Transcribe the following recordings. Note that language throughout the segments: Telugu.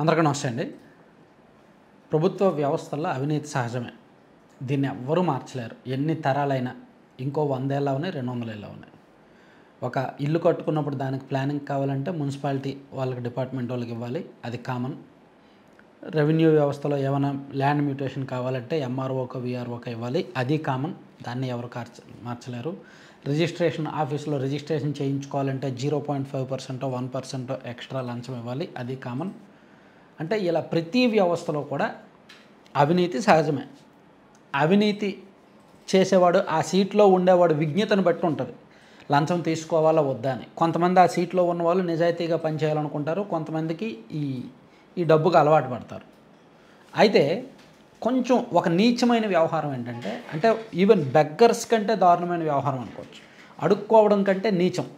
అందరికీ నమస్తే అండి. ప్రభుత్వ వ్యవస్థల్లో అవినీతి సహజమే. దీన్ని ఎవ్వరూ మార్చలేరు. ఎన్ని తరాలైనా ఇంకో 100 ఏళ్ళు అవని, 200 ఏళ్ళు అవని. ఒక ఇల్లు కట్టుకున్నప్పుడు దానికి ప్లానింగ్ కావాలంటే మున్సిపాలిటీ వాళ్ళకి డిపార్ట్మెంట్ వాళ్ళకి ఇవ్వాలి, అది కామన్. రెవెన్యూ వ్యవస్థలో ఏమైనా ల్యాండ్ మ్యూటేషన్ కావాలంటే ఎంఆర్ఓకో విఆర్ఓకో ఇవ్వాలి, అది కామన్. దాన్ని ఎవరు మార్చలేరు. రిజిస్ట్రేషన్ ఆఫీసులో రిజిస్ట్రేషన్ చేయించుకోవాలంటే 0.5% 1% ఎక్స్ట్రా లంచం ఇవ్వాలి, అది కామన్. అంటే ఇలా ప్రతి వ్యవస్థలో కూడా అవినీతి సహజమే. అవినీతి చేసేవాడు ఆ సీట్లో ఉండేవాడు విజ్ఞతను బట్టి ఉంటుంది, లంచం తీసుకోవాలా వద్దా అని. కొంతమంది ఆ సీట్లో ఉన్నవాళ్ళు నిజాయితీగా పనిచేయాలనుకుంటారు, కొంతమందికి ఈ డబ్బుకు అలవాటు పడతారు. అయితే కొంచెం ఒక నీచమైన వ్యవహారం ఏంటంటే, అంటే ఈవెన్ బెగ్గర్స్ కంటే దారుణమైన వ్యవహారం అనుకోవచ్చు. అడుక్కోవడం కంటే నీచం.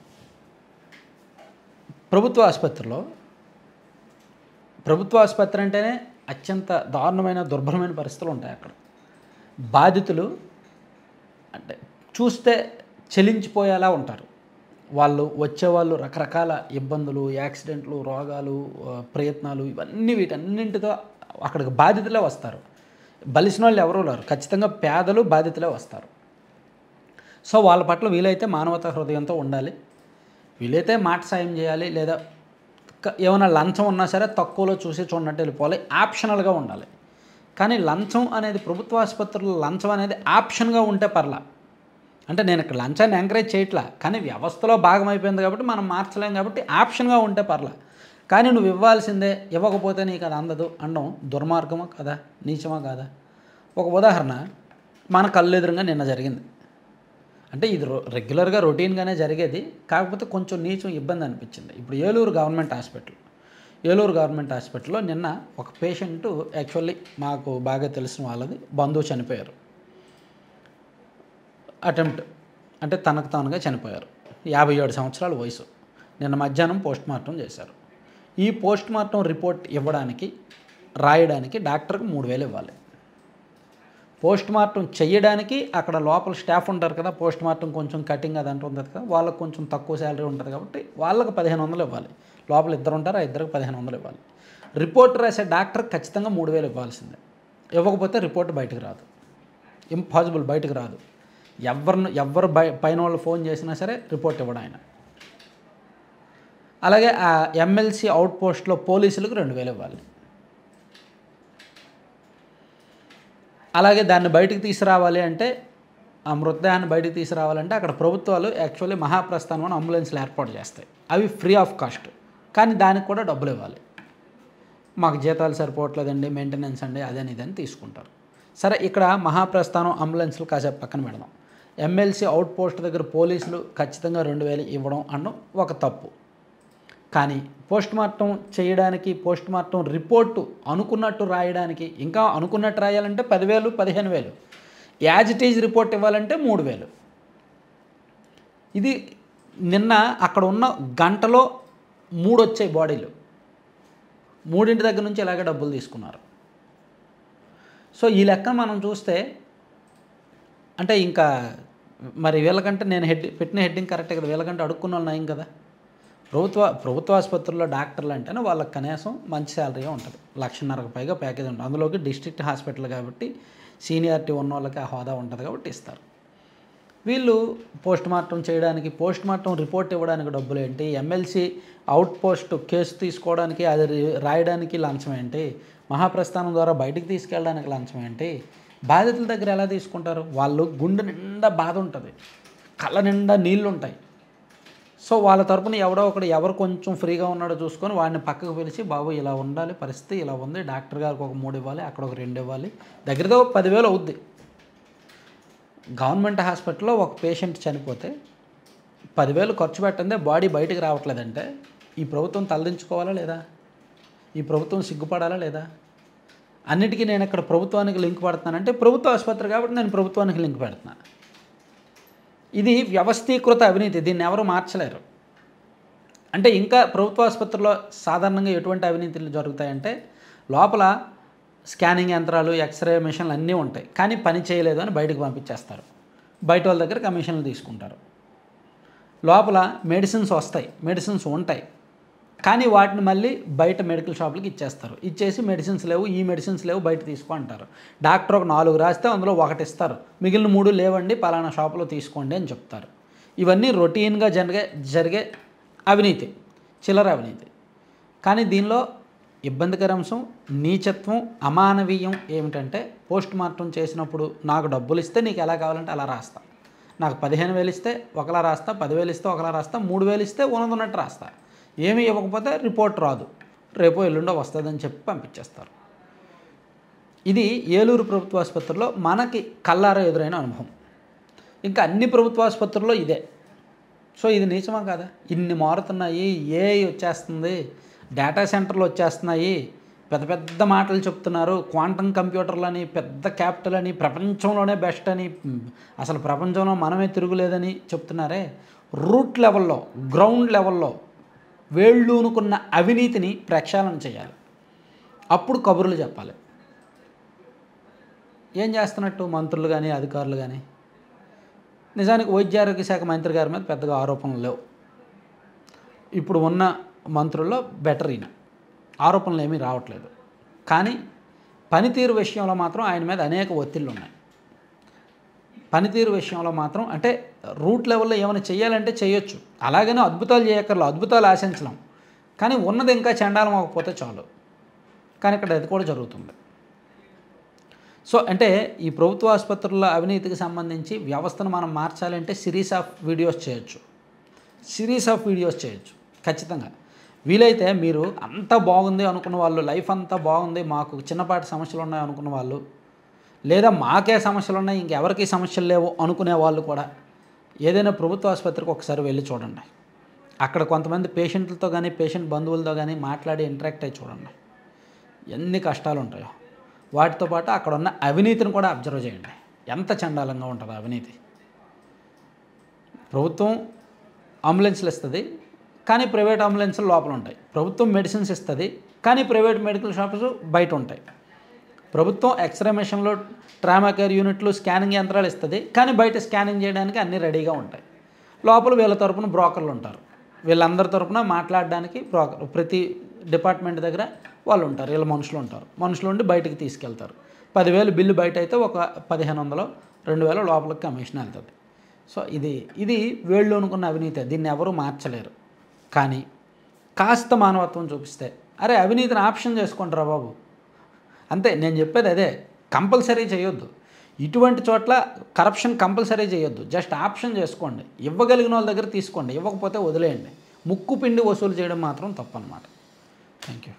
ప్రభుత్వ ఆసుపత్రి అంటేనే అత్యంత దారుణమైన దుర్భరమైన పరిస్థితులు ఉంటాయి అక్కడ. బాధితులు అంటే చూస్తే చలించిపోయేలా ఉంటారు. వాళ్ళు వచ్చేవాళ్ళు రకరకాల ఇబ్బందులు, యాక్సిడెంట్లు, రోగాలు, ప్రయత్నాలు, వీటన్నింటితో అక్కడికి బాధితులే వస్తారు. బలిసిన వాళ్ళు ఎవరూ లేరు, ఖచ్చితంగా పేదలు బాధితులే వస్తారు. సో వాళ్ళ పట్ల వీలైతే మానవతా హృదయంతో ఉండాలి, వీలైతే మాట సాయం చేయాలి, లేదా ఏమైనా లంచం ఉన్నా సరే తక్కువలో చూసి చూడనట్టు వెళ్ళిపోవాలి, ఆప్షనల్గా ఉండాలి. కానీ లంచం అనేది ప్రభుత్వ ఆసుపత్రుల్లో లంచం అనేది ఆప్షన్గా ఉంటే పర్లా. అంటే నేను ఇక్కడ లంచాన్ని ఎంకరేజ్ చేయట్లా, కానీ వ్యవస్థలో భాగం అయిపోయింది కాబట్టి మనం మార్చలేం కాబట్టి ఆప్షన్గా ఉంటే పర్లా. కానీ నువ్వు ఇవ్వాల్సిందే, ఇవ్వకపోతే నీకు అది అందదు అనడం దుర్మార్గమా కదా, నీచమా కాదా? ఒక ఉదాహరణ మన కళ్ళు ఎదురుగా నిన్న జరిగింది. అంటే ఇది రెగ్యులర్గా రొటీన్గానే జరిగేది, కాకపోతే కొంచెం నీచం ఇబ్బంది అనిపించింది. ఇప్పుడు ఏలూరు గవర్నమెంట్ హాస్పిటల్లో నిన్న ఒక పేషెంట్, యాక్చువల్లీ మాకు బాగా తెలిసిన వాళ్ళది బంధువు చనిపోయారు. అటెంప్ట్ అంటే తనకు తానుగా చనిపోయారు. 57 సంవత్సరాల వయసు. నిన్న మధ్యాహ్నం పోస్ట్మార్టం చేశారు. ఈ పోస్ట్మార్టం రిపోర్ట్ రాయడానికి డాక్టర్కి 3,000 ఇవ్వాలి. పోస్ట్మార్టం చేయడానికి అక్కడ లోపల స్టాఫ్ ఉంటారు కదా, పోస్ట్మార్టం కొంచెం కటింగ్ అదంటూ ఉంటుంది కదా, వాళ్ళకు కొంచెం తక్కువ శాలరీ ఉంటుంది కాబట్టి వాళ్ళకి 1,500 ఇవ్వాలి. లోపల ఇద్దరు ఉంటారు, ఆ ఇద్దరికి 1,500 ఇవ్వాలి. రిపోర్ట్ రాసే డాక్టర్కి ఖచ్చితంగా 3,000 ఇవ్వాల్సిందే. ఇవ్వకపోతే రిపోర్ట్ బయటకు రాదు, ఇంపాసిబుల్, బయటకు రాదు. ఎవరు పైన వాళ్ళు ఫోన్ చేసినా సరే రిపోర్ట్ ఇవ్వడం ఆయన. అలాగే ఆ ఎమ్మెల్సీ అవుట్ పోస్ట్లో పోలీసులకు 2,000 ఇవ్వాలి. అలాగే దాన్ని బయటికి తీసుకురావాలి అంటే, ఆ మృతదేహాన్ని బయటికి తీసుకురావాలంటే అక్కడ ప్రభుత్వాలు యాక్చువల్లీ మహాప్రస్థానం అని అంబులెన్స్లు ఏర్పాటు చేస్తాయి. అవి ఫ్రీ ఆఫ్ కాస్ట్, కానీ దానికి కూడా డబ్బులు ఇవ్వాలి. మాకు జీతాలు సరిపోవట్లేదండి, మెయింటెనెన్స్ అండి, అదని ఇదని తీసుకుంటారు. సరే, ఇక్కడ మహాప్రస్థానం అంబులెన్స్లు కాసేపు పక్కన పెడదాం. ఎమ్మెల్సీ అవుట్ పోస్ట్ దగ్గర పోలీసులు ఖచ్చితంగా 2,000 ఇవ్వడం అనడం ఒక తప్పు. కానీ పోస్ట్మార్టం చేయడానికి, పోస్ట్మార్టం రిపోర్టు అనుకున్నట్టు రాయడానికి, ఇంకా అనుకున్నట్టు రాయాలంటే 10,000 15,000, యాజ్ ఇట్ ఈజ్ రిపోర్ట్ ఇవ్వాలంటే 3,000. ఇది నిన్న అక్కడ ఉన్న గంటలో 3 వచ్చాయి బాడీలు. 3 దగ్గర నుంచి ఇలాగే డబ్బులు తీసుకున్నారు. సో ఈ లెక్క మనం చూస్తే అంటే ఇంకా మరి వీళ్ళకంటే నేను పెట్టిన హెడ్డింగ్ కరెక్టే కదా, వీళ్ళకంటే అడుక్కున్న వాళ్ళు నయం కదా. ప్రభుత్వ ఆసుపత్రుల్లో డాక్టర్లు అంటేనే వాళ్ళకి కనీసం మంచి శాలరీ ఉంటుంది, 1,50,000కు పైగా ప్యాకేజ్ ఉంటుంది. అందులోకి డిస్ట్రిక్ట్ హాస్పిటల్ కాబట్టి సీనియారిటీ ఉన్న వాళ్ళకి ఆ హోదా ఉంటుంది కాబట్టి ఇస్తారు. వీళ్ళు పోస్ట్మార్టం చేయడానికి, పోస్ట్మార్టం రిపోర్ట్ ఇవ్వడానికి డబ్బులు ఏంటి, ఎమ్మెల్సీ అవుట్ పోస్ట్ కేసు తీసుకోవడానికి, అది రాయడానికి లంచం ఏంటి, మహాప్రస్థానం ద్వారా బయటికి తీసుకెళ్ళడానికి లంచం ఏంటి, బాధితుల దగ్గర ఎలా తీసుకుంటారు? వాళ్ళు గుండె నిండా బాధ ఉంటుంది, కళ్ళ నిండా నీళ్ళు ఉంటాయి. సో వాళ్ళ తరపున ఎవరు కొంచెం ఫ్రీగా ఉన్నాడో చూసుకొని వాడిని పక్కకు పిలిచి, బాబు ఇలా ఉండాలి, పరిస్థితి ఇలా ఉంది, డాక్టర్ గారికి ఒక 3 ఇవ్వాలి, అక్కడ ఒక 2 ఇవ్వాలి, దగ్గరతో 10,000 అవుద్ది. గవర్నమెంట్ హాస్పిటల్లో ఒక పేషెంట్ చనిపోతే 10,000 ఖర్చు పెట్టందే బాడీ బయటికి రావట్లేదంటే ఈ ప్రభుత్వం తలదించుకోవాలా లేదా? ఈ ప్రభుత్వం సిగ్గుపడాలా లేదా? అన్నిటికీ నేను ఇక్కడ ప్రభుత్వానికి లింక్ పెడుతున్నానంటే ప్రభుత్వ ఆసుపత్రి కాబట్టి నేను ప్రభుత్వానికి లింక్ పెడుతున్నాను. ఇది వ్యవస్థీకృత అవినీతి, దీన్ని ఎవరు మార్చలేరు. అంటే ఇంకా ప్రభుత్వ ఆసుపత్రిలో సాధారణంగా ఎటువంటి అవినీతులు జరుగుతాయంటే, లోపల స్కానింగ్ యంత్రాలు, ఎక్స్రే మిషన్లు అన్నీ ఉంటాయి, కానీ పని చేయలేదు అని బయటకు పంపించేస్తారు. బయట వాళ్ళ దగ్గర కమిషన్లు తీసుకుంటారు. లోపల మెడిసిన్స్ ఉంటాయి, కానీ వాటిని మళ్ళీ బయట మెడికల్ షాపులకి ఇచ్చేస్తారు. ఇచ్చేసి మెడిసిన్స్ లేవు, ఈ మెడిసిన్స్ లేవు, బయట తీసుకో అంటారు. డాక్టర్ ఒక 4 రాస్తే అందులో ఒకటి ఇస్తారు, మిగిలిన 3 లేవండి పలానా షాపులో తీసుకోండి అని చెప్తారు. ఇవన్నీ రొటీన్గా జరిగే అవినీతి, చిల్లర అవినీతి. కానీ దీనిలో ఇబ్బందికర అంశం, నీచత్వం, అమానవీయం ఏమిటంటే పోస్ట్ మార్టం చేసినప్పుడు నాకు డబ్బులు ఇస్తే నీకు ఎలా కావాలంటే అలా రాస్తా, నాకు 15,000 ఇస్తే ఒకలా రాస్తా, 10,000 ఇస్తే ఒకలా రాస్తా, 3,000 ఇస్తే ఉన్నదన్నట్టు రాస్తా, ఏమీ ఇవ్వకపోతే రిపోర్ట్ రాదు, రేపో ఎల్లుండో వస్తుందని చెప్పి పంపించేస్తారు. ఇది ఏలూరు ప్రభుత్వ ఆసుపత్రిలో మనకి కళ్ళారా ఎదురైన అనుభవం. ఇంకా అన్ని ప్రభుత్వ ఆసుపత్రుల్లో ఇదే. సో ఇది నీచమా కాదా? ఇన్ని మారుతున్నాయి, ఏఐ వచ్చేస్తుంది, డేటా సెంటర్లు వచ్చేస్తున్నాయి, పెద్ద పెద్ద మాటలు చెప్తున్నారు, క్వాంటమ్ కంప్యూటర్లని, పెద్ద క్యాపిటల్ అని, ప్రపంచంలోనే బెస్ట్ అని, అసలు ప్రపంచంలో మనమే తిరుగులేదని చెప్తున్నారే. రూట్ లెవెల్లో, గ్రౌండ్ లెవెల్లో వేళ్ళూనుకున్న అవినీతిని ప్రక్షాళన చేయాలి. అప్పుడు కబుర్లు చెప్పాలి. ఏం చేస్తున్నట్టు మంత్రులు కానీ అధికారులు కానీ? నిజానికి వైద్య ఆరోగ్య శాఖ మంత్రి గారి మీద పెద్దగా ఆరోపణలు లేవు. ఇప్పుడు ఉన్న మంత్రుల్లో బెటర్ ఈయన, ఆరోపణలు ఏమీ రావట్లేదు. కానీ పనితీరు విషయంలో మాత్రం ఆయన మీద అనేక ఒత్తిళ్ళు ఉన్నాయి. పనితీరు విషయంలో మాత్రం అంటే రూట్ లెవెల్లో ఏమైనా చేయాలంటే చేయొచ్చు, అలాగనే అద్భుతాలు చేయక్కర్లేదు, అద్భుతాలు ఆశించలేం. కానీ ఉన్నది ఇంకా చండాలం అవ్వకపోతే చాలు. కానీ ఇక్కడ అది కూడా జరుగుతుంది. సో అంటే ఈ ప్రభుత్వ ఆసుపత్రుల అవినీతికి సంబంధించి వ్యవస్థను మనం మార్చాలంటే సిరీస్ ఆఫ్ వీడియోస్ చేయొచ్చు ఖచ్చితంగా. వీలైతే మీరు అంతా బాగుంది అనుకున్న వాళ్ళు, లైఫ్ అంతా బాగుంది, మాకు చిన్నపాటి సమస్యలు ఉన్నాయి అనుకున్న వాళ్ళు, లేదా మాకే సమస్యలు ఉన్నాయి ఇంకెవరికి సమస్యలు లేవు అనుకునే వాళ్ళు కూడా ఏదైనా ప్రభుత్వ ఆసుపత్రికి ఒకసారి వెళ్ళి చూడండి. అక్కడ కొంతమంది పేషెంట్లతో కానీ పేషెంట్ బంధువులతో కానీ మాట్లాడి ఇంటరాక్ట్ అయ్యి చూడండి, ఎన్ని కష్టాలు ఉంటాయో. వాటితో పాటు అక్కడ ఉన్న అవినీతిని కూడా అబ్జర్వ్ చేయండి, ఎంత చండాలంగా ఉంటుందో అవినీతి. ప్రభుత్వం అంబులెన్స్లు ఇస్తుంది కానీ ప్రైవేట్ అంబులెన్స్లు లోపల ఉంటాయి. ప్రభుత్వం మెడిసిన్స్ ఇస్తుంది కానీ ప్రైవేట్ మెడికల్ షాప్స్ బయట ఉంటాయి. ప్రభుత్వం ఎక్స్రే మెషిన్లు, ట్రామా కేర్ యూనిట్లు, స్కానింగ్ యంత్రాలు ఇస్తుంది కానీ బయట స్కానింగ్ చేయడానికి అన్నీ రెడీగా ఉంటాయి. లోపల వీళ్ళ తరపున బ్రోకర్లు ఉంటారు, వీళ్ళందరి తరపున మాట్లాడడానికి బ్రోకర్, ప్రతి డిపార్ట్మెంట్ దగ్గర వాళ్ళు ఉంటారు, వీళ్ళ మనుషులు ఉంటారు. మనుషులు ఉండి బయటకు తీసుకెళ్తారు. 10,000 బిల్లు బయట అయితే ఒక 1,500 2,000 లోపలికి కమిషన్ వెళ్తుంది. సో ఇది వేళ్ళు అనుకున్న అవినీతి, దీన్ని ఎవరూ మార్చలేరు. కానీ కాస్త మానవత్వం చూపిస్తే, అరే అవినీతిని ఆప్షన్ చేసుకుంటారా బాబు, అంతే. నేను చెప్పేది అదే, కంపల్సరీ చేయొద్దు. ఇటువంటి చోట్ల కరప్షన్ కంపల్సరీ చేయొద్దు, జస్ట్ ఆప్షన్ చేసుకోండి. ఇవ్వగలిగిన వాళ్ళ దగ్గర తీసుకోండి, ఇవ్వకపోతే వదిలేయండి. ముక్కు పిండి వసూలు చేయడం మాత్రం తప్పన్నమాట. Thank you.